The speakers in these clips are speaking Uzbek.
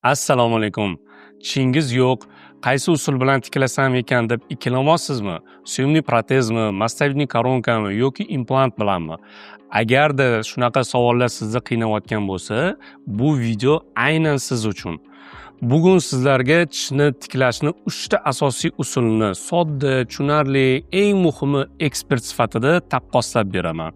Assalomu alaykum. Tishingiz yo'q, qaysi usul bilan tiklasam ekan deb ikkilanmoqsizmi? Suyumli protezmi, massavidniy koronkami yoki implant bilanmi? Agarda shunaqa savollar sizni qiynayotgan bo'lsa, bu video aynan siz uchun. Bugun sizlarga tishni tiklashni 3 ta asosiy usulni sodda, tushunarli, eng muhimi ekspert sifatida taqqoslab beraman.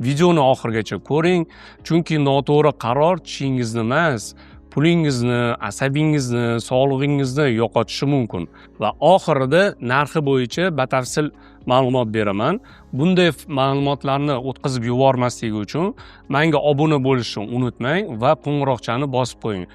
Videoni oxirigacha ko'ring, chunki noto'g'ri qaror tishingizni emas, pulingizni, asabingizni, sog'lig'ingizni yo'qotishi mumkin va oxirida narxi bo'yicha batafsil ma'lumot beraman. Bunday ma'lumotlarni o'tkazib yubormaslik uchun menga obuna bo'lishni unutmang va qo'ng'iroqchani bosib qo'ying.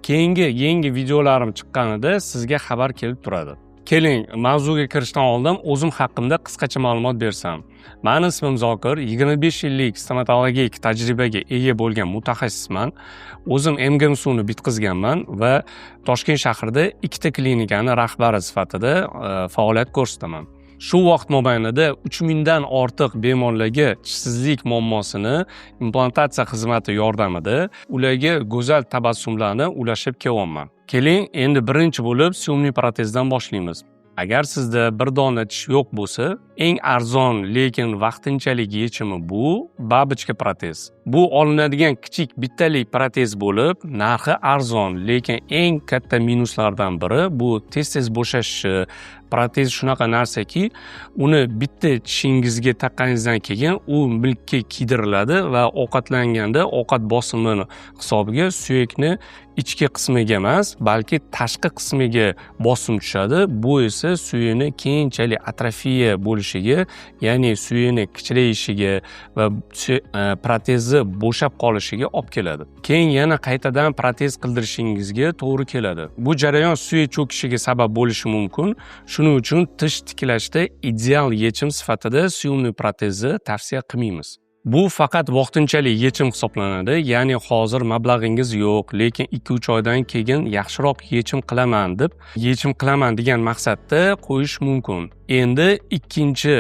Keyingi yangi videolarim chiqqanida sizga xabar kelib turadi. Keling, mavzuga kirishdan oldin o'zim haqimda qisqacha ma'lumot bersam. Meni ismim Zokir, 25 yillik stomatologik tajribaga ega bo'lgan mutaxassisman. O'zim MGMSUni bitkazganman va Toshkent shahrida 2 ta klinikani rahbari sifatida faoliyat ko'rsataman. Shu vaqt mobaynida 3000 dan ortiq bemorlarga tishsizlik muammosini implantatsiya xizmati yordamida ularga go'zal tabassumlarni ulashib kelyapman. Keling, endi birinchi bo'lib suyumli protezdan boshlaymiz. Agar sizda bir dona tish yo'q bo'lsa, eng arzon lekin vaqtinchalik yechimi bu babochka protez. Bu olinadigan kichik bittalik protez bo'lib, narxi arzon, lekin eng katta minuslardan biri bu tez-tez bo'shashi. Protez shunaqa narsaki, uni bitta tishingizga taqqaningizdan keyin u milkka kiydiriladi va ovqatlanganda ovqat bosimi hisobiga suyakni ichki qismiga emas, balki tashqi qismiga bosim tushadi. Bu esa suyakni keyinchalik atrofiya bo'lishiga, ya'ni suyakni kichrayishiga va protezni bo'shab qolishiga olib keladi. Keyin yana qaytadan protez qildirishingizga to'g'ri keladi. Bu jarayon suyak cho'kishiga sabab bo'lishi mumkin. Shuning uchun tish tiklashda ideal yechim sifatida suyumli protezni tavsiya qilmaymiz. Bu faqat vaqtinchalik yechim hisoblanadi, ya'ni hozir mablag'ingiz yo'q, lekin 2-3 oydan keyin yaxshiroq yechim qilaman degan maqsadda qo'yish mumkin. Endi ikkinchi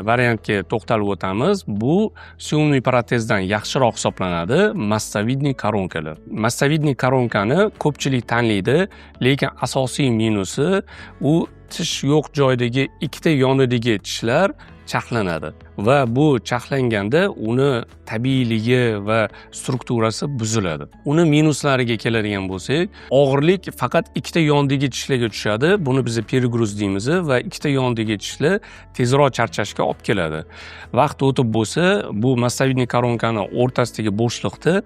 variantga to'xtalib o'tamiz. Bu suyumli protezdan yaxshiroq hisoblanadi, massavidniy koronkalar. Massavidniy koronkani ko'pchilik tanlaydi, lekin asosiy minusi u tish yo'q joydagi 2 ta yonidagi tishlar chaqlanadi va bu chaqlanganda uni tabiiyligi va strukturasi buziladi. Uni minuslariga keladigan bo'lsak, og'irlik faqat 2 ta yondagi tishlarga tushadi. Buni biz perigruz deymiz va 2 ta yondagi tishlar tezroq charchashga olib keladi. Vaqt o'tib bo'lsa, bu massavidniy koronkani o'rtasidagi bo'shliqda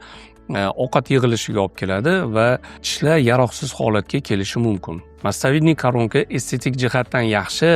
ovqat yig'ilishiga olib keladi va tishlar yaroqsiz holatga kelishi mumkin. Massavidniy koronka estetik jihatdan yaxshi,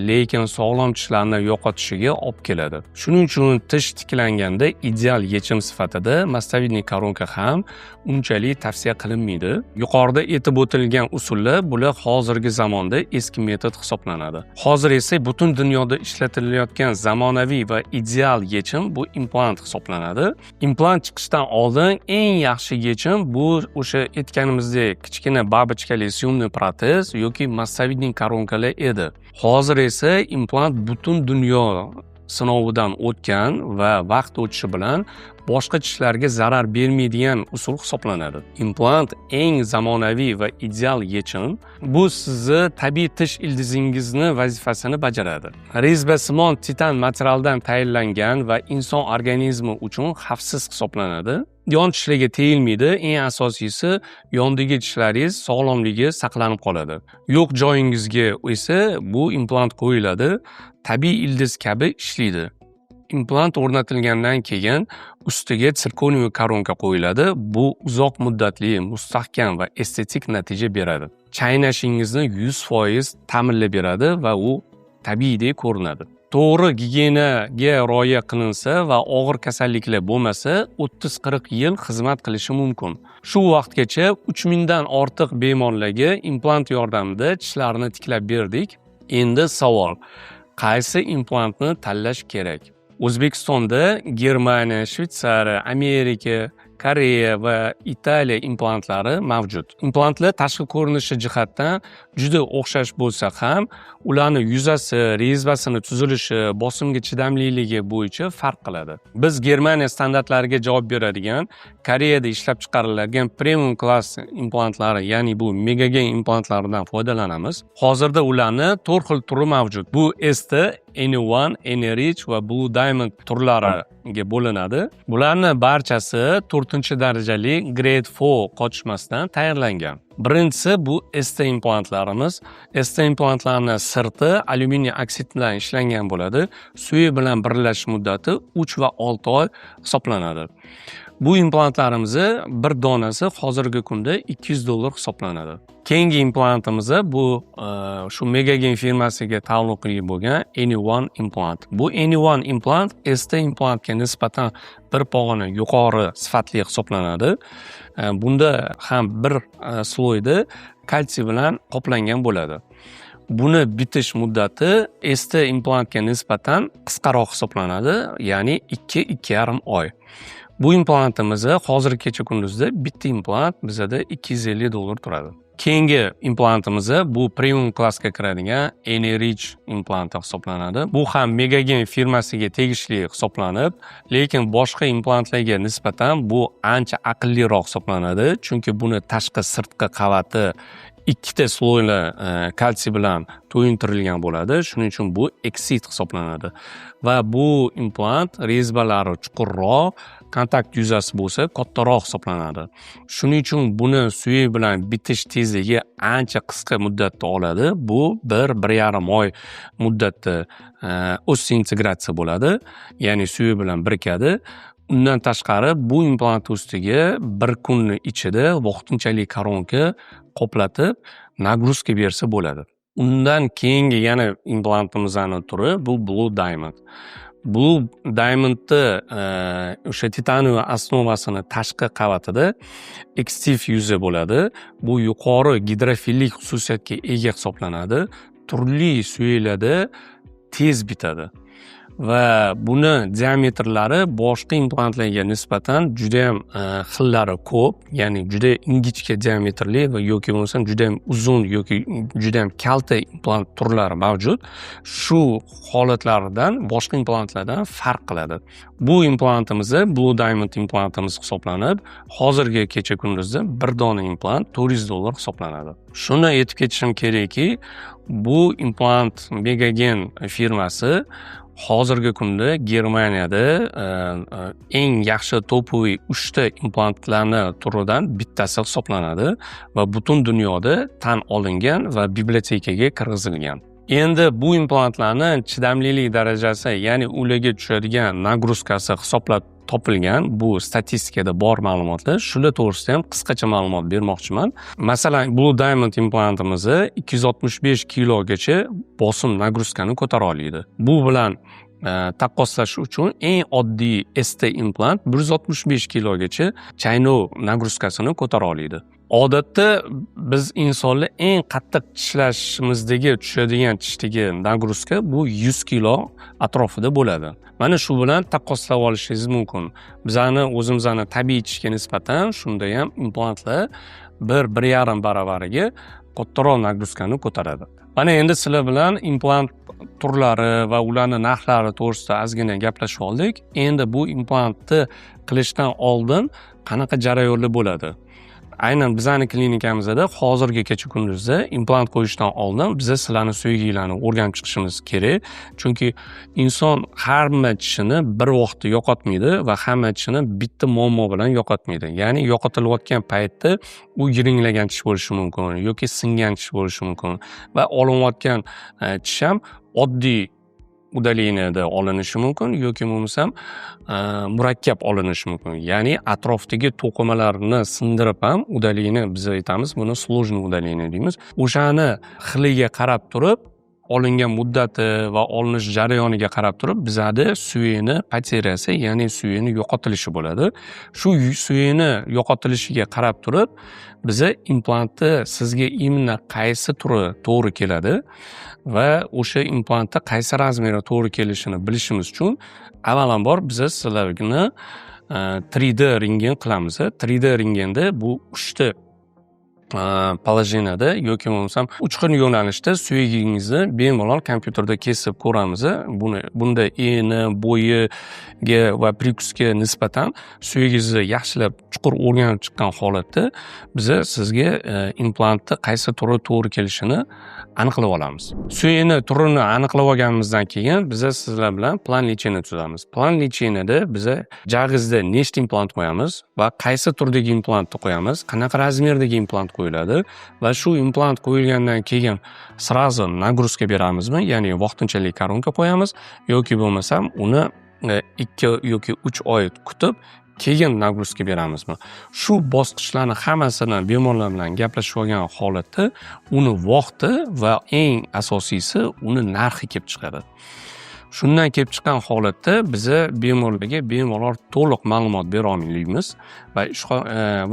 lekin sog'lom tishlarni yo'qotishiga olib keladi. Shuning uchun tish tiklanganda ideal yechim sifatida massavidniy koronka ham unchalik tavsiya qilinmaydi. Yuqorida aytib o'tilgan usullar bular hozirgi zamonda eski metod hisoblanadi. Hozir esa butun dunyoda ishlatilayotgan zamonaviy va ideal yechim bu implant hisoblanadi. Implant chiqishdan oldin eng yaxshi yechim bu o'sha aytganimizdek kichkina babochkali suyumli protez yoki massavidniy koronkalar edi. Hozir esa implant butun dunyo sinovidan o'tgan va vaqt o'tishi bilan boshqa tishlarga zarar bermaydigan usul hisoblanadi. Implant eng zamonaviy va ideal yechim. Bu sizni tabiiy tish ildizingizni vazifasini bajaradi. Rezbasimon titan materialdan tayyorlangan va inson organizmi uchun xavfsiz hisoblanadi. Yon tishlarga tegilmaydi, eng asosiysi yondagi tishlaringiz sog'lomligi saqlanib qoladi. Yo'q joyingizga esa bu implant qo'yiladi, tabiiy ildiz kabi ishlaydi. Implant o'rnatilgandan keyin ustiga sirkoniy koronka qo'yiladi. Bu uzoq muddatli, mustahkam va estetik natija beradi. Chaynashingizni 100% ta'minlab beradi va u tabiiydek ko'rinadi. To'g'ri gigiyenaga rioya qilinsa va og'ir kasalliklar bo'lmasa, 30-40 yil xizmat qilishi mumkin. Shu vaqtgacha 3000 dan ortiq bemorlarga implant yordamida tishlarini tiklab berdik. Endi savol: qaysi implantni tanlash kerak? O'zbekistonda Germaniya, Shvetsariya, Amerika, Koreya va Italiya implantlari mavjud. Implantlar tashqi ko'rinishi jihatdan juda o'xshash bo'lsa ham, ularni yuzasi, rezbasini tuzilishi, bosimga chidamliligi bo'yicha farq qiladi. Biz Germaniya standartlariga javob beradigan Koreyada ishlab chiqariladigan premium klass implantlari, ya'ni bu megagen implantlaridan foydalanamiz. Hozirda ularni 4 xil turi mavjud. Bu ST, N1, N-Rich va Blue Diamond turlariga bo'linadi. Bularni barchasi 4-darajali Grade 4 qotishmasidan tayyorlangan. Birinchisi bu ST implantlarimiz. ST implantlarning sirti alyuminiy oksid bilan ishlangan bo'ladi. Suvi bilan birlashish muddati 3 va 6 oy hisoblanadi. Bu implantlarimizni bir donasi hozirgi kunda $200 hisoblanadi. Keyingi implantimiz bu shu Megagen firmasiga taalluqli bo'lgan N1 implant. Bu N1 implant ST implantga nisbatan bir pog'ona yuqori sifatli hisoblanadi. Bunda ham bir sloyda kalsiy bilan qoplangan bo'ladi. Buni bitish muddati ST implantga nisbatan qisqaroq hisoblanadi, ya'ni 2-2,5 oy. Bu implantimiz hozirgi kecha kunduzda bitta implant bizada $250 turadi. Keyingi implantimiz bu premium klassga kiradigan N-Rich implanti hisoblanadi. Bu ham Megagen firmasiga tegishli hisoblanib, lekin boshqa implantlarga nisbatan bu ancha aqlliroq hisoblanadi, chunki buni tashqi sirtqi qavati ikkita sloyli kalsiy bilan to'yintirilgan bo'ladi. Shuning uchun bu Exit hisoblanadi. Va bu implant rezbalari chuqurroq, kontakt yuzasi bo'lsa kattaroq hisoblanadi. Shuning uchun buni suvi bilan bitish tezligi ancha qisqa muddatda oladi. Bu 1-1,5 oy muddatda osseintegratsiya bo'ladi, ya'ni suvi bilan birikadi. Undan tashqari bu implant ustiga bir kunni ichida vaqtinchalik koronka qoplatib nagruzka bersa bo'ladi. Undan keyingi yana implantimizning turi bu Blue Diamond. Blue Diamondni o'sha titanium osnovasini tashqi qavatida ekstiv yuzi bo'ladi. Bu yuqori gidrofillik xususiyatga ega hisoblanadi. Turli suylarda tez bitadi. Va buni diametrlari boshqa implantlarga nisbatan juda ham xillari ko'p, ya'ni juda ingichka diametrli va yoki bo'lmasam juda ham uzun yoki juda ham kalta implant turlari mavjud. Shu holatlardan boshqa implantlardan farq qiladi. Bu implantimiz Blue Diamond implantimiz hisoblanib, hozirgi kecha kunduzda bir dona implant $400 hisoblanadi. Shuni aytib ketishim kerakki, bu implant Megagen firmasi hozirgi kunda Germaniyada eng yaxshi topoviy 3 ta implantlarni turidan bittasi hisoblanadi va butun dunyoda tan olingan va bibliotekaga kirgizilgan. Endi bu implantlarni chidamlilik darajasi, ya'ni ularga tushadigan nagruzkasi hisoblab topilgan. Bu statistikada bor ma'lumotlar. Shular to'g'risida ham qisqacha ma'lumot bermoqchiman. Masalan, Blue Diamond implantimiz 265 kilogacha bosim nagruzkani ko'tara oladi. Bu bilan taqqoslash uchun eng oddiy ST implant 165 kilogacha chaynov nagruzkasini ko'tara oladi. Odatda biz insonlar eng qattiq tishlashimizdagi tushadigan tishdagi nagruzka bu 100 kilo atrofida bo'ladi. Mana shu bilan taqqoslab olishingiz mumkin. Bizani o'zimizni tabiiy tishga nisbatan shunda ham implantlar 1-1,5 baravariga kattaroq nagruzkani ko'taradi. Mana endi sizlar bilan implant turlari va ularning narxlari to'g'risida ozgina gaplashib oldik. Endi bu implantni qilishdan oldin qanaqa jarayonlar bo'ladi? Aynan bizning klinikamizda hozirgi kecha kunduzda implant qo'yishdan oldin biz sizlarni suyginglarni o'rganib chiqishimiz kerak. Chunki inson hamma tishini bir vaqtda yo'qotmaydi va hamma tishini bitta muammo bilan yo'qotmaydi. Ya'ni yo'qotilayotgan paytda u yiringlagan tish bo'lishi mumkin yoki singan tish bo'lishi mumkin va olinayotgan tish ham oddiy udaleniyada olinishi mumkin yoki bo'lmasam murakkab olinishi mumkin. Ya'ni atrofdagi to'qimalarni sindirib ham udaleni biz aytamiz, buni sложный udaleniya deymiz. O'shani xiliga qarab turib, olingan muddati va olinish jarayoniga qarab turib bizada suyini poteriyasi, ya'ni suyini yo'qotilishi bo'ladi. Shu suyini yo'qotilishiga qarab turib biz implantni sizga imенно qaysi turi to'g'ri keladi va o'sha implantda qaysi razmeri to'g'ri kelishini bilishimiz uchun avvalambor biz sizlarni 3D rentgen qilamiz. 3D rentgenda bu 3 положенияda yoki bo'lmasam 3 xil yo'nalishda suyagingizni bemalol kompyuterda kesib ko'ramiz. Bunda eni, bo'yiga va prikusga nisbatan suyagingizni yaxshilab chuqur o'rganib chiqqan holatda biza sizga implantni qaysi turi to'g'ri kelishini aniqlab olamiz. Suyakni turini aniqlab olganimizdan keyin biza sizlar bilan plan lecheniya tuzamiz. Plan lecheniyada biza jag'izda nechta implant qo'yamiz va qaysi turdagi implantni qo'yamiz, qanaqa razmerdagi implant qo'yiladi va shu implant qo'yilgandan keyin srazu nagruzka beramizmi, ya'ni vaqtinchalik koronka qo'yamiz yoki bo'lmasam uni 2 yoki 3 oy kutib keyin nagruzka beramizmi. Shu bosqichlarni hammasini bemorlar bilan gaplashib olgan holatda uni vaqti va eng asosiysi uni narxi kelib chiqadi. Shundan kelib chiqqan holatda biza bemorlarga bemalol to'liq ma'lumot bera olmaymiz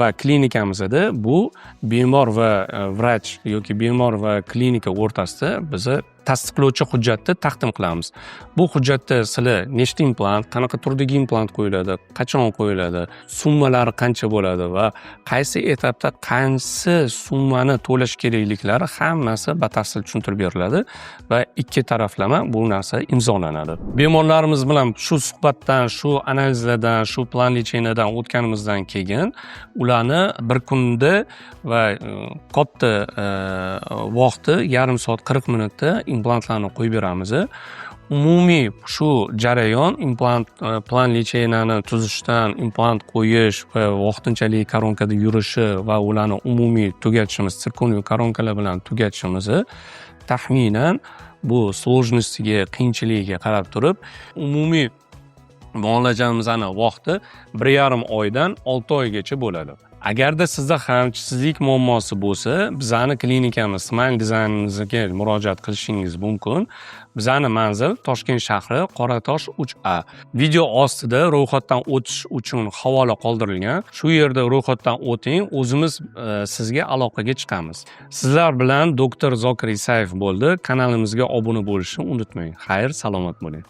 va klinikamizda bu bemor va vrach yoki bemor va klinika o'rtasida biza tasdiqlovchi hujjatni taqdim qilamiz. Bu hujjatda sizlar nechta implant, qanaqa turdagi implant qo'yiladi, qachon qo'yiladi, summalari qancha bo'ladi va qaysi etapda qaysi summani to'lash kerakliklari hammasi batafsil tushuntirib beriladi va ikki taraflama bu narsa imzolanadi. Bemorlarimiz bilan shu suhbatdan, shu analizlardan, shu plan lecheniyadan o'tganimizdan keyin ularni bir kunda va katta vaqti yarim soat 40 minutda implantlarni qo'yib beramiz. Umumiy shu jarayon plan lecheniyani tuzishdan implant qo'yish va vaqtinchalik koronkada yurishi va ularni umumiy tugatishimiz, sirkoniy koronkalar bilan tugatishimiz taxminan bu sложностiga, qiyinchiligiga qarab turib umumiy muolajamizning vaqti 1,5 oydan 6 oygacha bo'ladi. Agarda sizda ham chizlik muammosi bo'lsa, bizani klinikamiz Smile Design'imizga murojaat qilishingiz mumkin. Bizani manzil Toshkent shahri, Qoratosh 3A. Video ostida ro'yxatdan o'tish uchun havola qoldirilgan. Shu yerda ro'yxatdan o'ting, o'zimiz sizga aloqaga chiqamiz. Sizlar bilan doktor Zokir Isayev bo'ldi. Kanalimizga obuna bo'lishni unutmang. Xayr, salomat bo'ling.